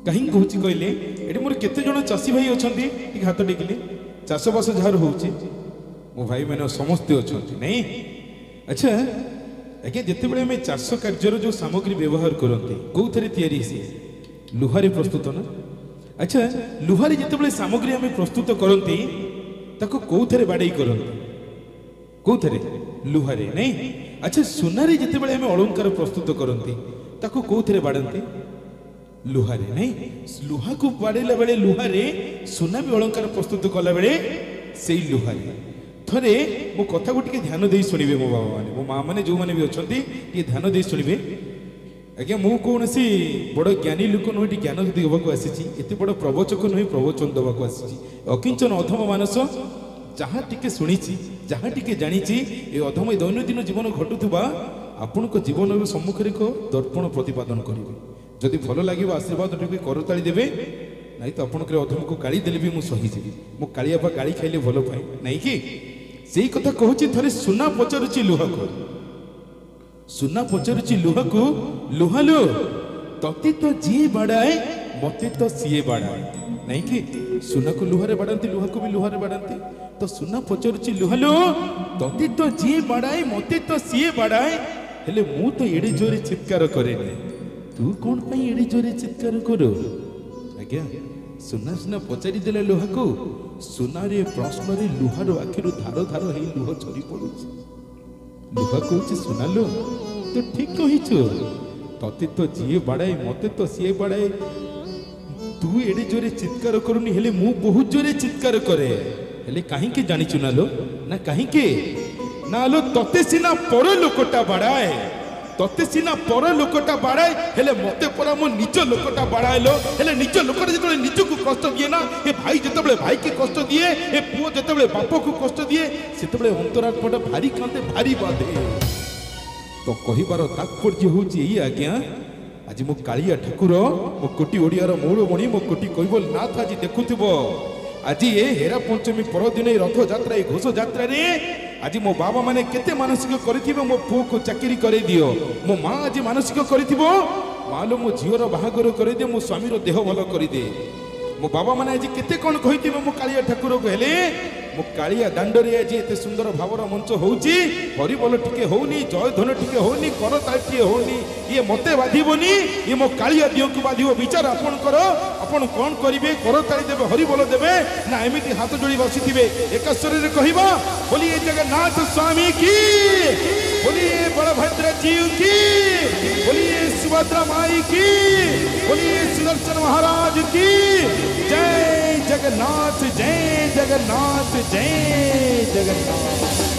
कहीं कहूँ कहले ये मोर केते जन चाषी भाई अच्छा हाथ टेकिले चाषबास जार हो मो भाई मैंने समस्ते अच्छा नहीं। अच्छा आज्ञा जिते बड़े आम चाष कार्य जो सामग्री व्यवहार करते कौ थे लुहारे प्रस्तुत ना। अच्छा लुहारे जिते बड़े सामग्री आम प्रस्तुत करती कौ थे बाड़े करते कौ थे लुहारे नहीं। अच्छा सुनारे जिते बड़े आम अलंकार प्रस्तुत करती कौ थे बाड़ती लुहारे नहीं। लुहा को बाड़ेला बेले लुहारे सुना भी अलंकार प्रस्तुत कला बेले से लुहारे थरे मो कथा को ध्यान दे शुणे मो बाबा मैंने मो माँ मैंने जो मैंने भी अच्छा ध्यान दे शुणे। आज्ञा मु कौन सी बड़ ज्ञानी लोक नुह ज्ञान देवाक आसी एत बड़ प्रवचक नुह प्रवचन देवाक आसी अकिंचन अधम मानस जहाँ टिके शुणी जहाँ टिके जानी ये अधम दैनंदिन जीवन घटुवा आपण जीवन सम्मुखें एक दर्पण प्रतिपादन करेंगे जदि भल लगे आशीर्वाद टे करताड़ी देवे नहीं तो आपंकर अधम को गाड़ी देले भी मुझे सहीजी मो कालियापा गाड़ी खाइले भल पाए नहीं कि से कथा कहूँ थे सुना पचारुची लुहा को सुना पचारुची लुहा को लुहा लो तते तो जी बाड़ाए मते तो सीए बाड़ाए नहीं कि सुना को लुहारे बाड़ाती लुहा को भी लुहारे बाड़ाती तो सुना पचारुची लुहा लो तते तो जी बाड़ाए मते तो सीए बाड़ाए हेले मु तो एडे जोरे चित्कार करे तू कौन पाई एडे जोरे चित्कार करो। आज्ञा सुना सुना पचारि देला लुहा को सुना रे प्रश्न रे लुहार आखिर धार धार हे लुह झरी पड़ुछि लुहा कहूछि सुना लो तो ठीक कहिछु तते तो जी बाड़ाए मते तो सीए बाड़ाए तू एडे जोरे चित्कार करूनी हेले मु बहुत जोरे चित्कार करे हेले काहे के जानिछु ना लो ना काहे के ना लो तते सिना पर लोकटा बाड़ाए तते सिना पर लोकटा बाड़ाए हेले मते परा मो निज लोकटा बाड़ाएलो हेले निज लोकटा जेतबे निजको कष्ट दिए ना ए भाई जेतबे भाई के कष्ट दिए ए पुओ जेतबे बाप को कष्ट दिए सेतबे अंतरात्माटा भारी कांदे भारी बाधे। तो कहिबार तात्पर्य होची एई आज्ञा आज मो कालिया ठाकुर मो कोटी ओडियार मौड़ मणि मो कोटी कहिबल नाथ आज देखुथिबो आज ये हेरा पंचमी परदिन रथ यात्रा घोष यात्रा रे आज मो बाबा माने केते मानसिक करिथिबो मो पुओ को चाकरी करे दियो मो माँ आज मानसिक करिथिबो मालो मो झीवर बाहागर करे दे मो स्वामीर देह भल कर दे मो बाबा माने आज केते कोन कहिथिबो मो कालिया ठाकुर को हेले मो कालिया दांडरे आज एते सुंदर भावर मंच होउची हरिबोल टिके होउनी जय धन टिके होउनी करताल टिके होउनी ये मते बाधिबोनी ये मो कालिया दियो को बाधिबो विचार आपण करो आपण कोन करिवे करताली देबे हरिबोल देबे ना एमिति हाथ जोड़ी बसिथिबे एक स्वर रे कहिबा बोलिए जगन्नाथ स्वामी की बोलिए बलभद्र जी की बोलिए सुभद्रा माई की बोलिए सुदर्शन महाराज की जय जगन्नाथ जय जगन्नाथ जय जगन्नाथ।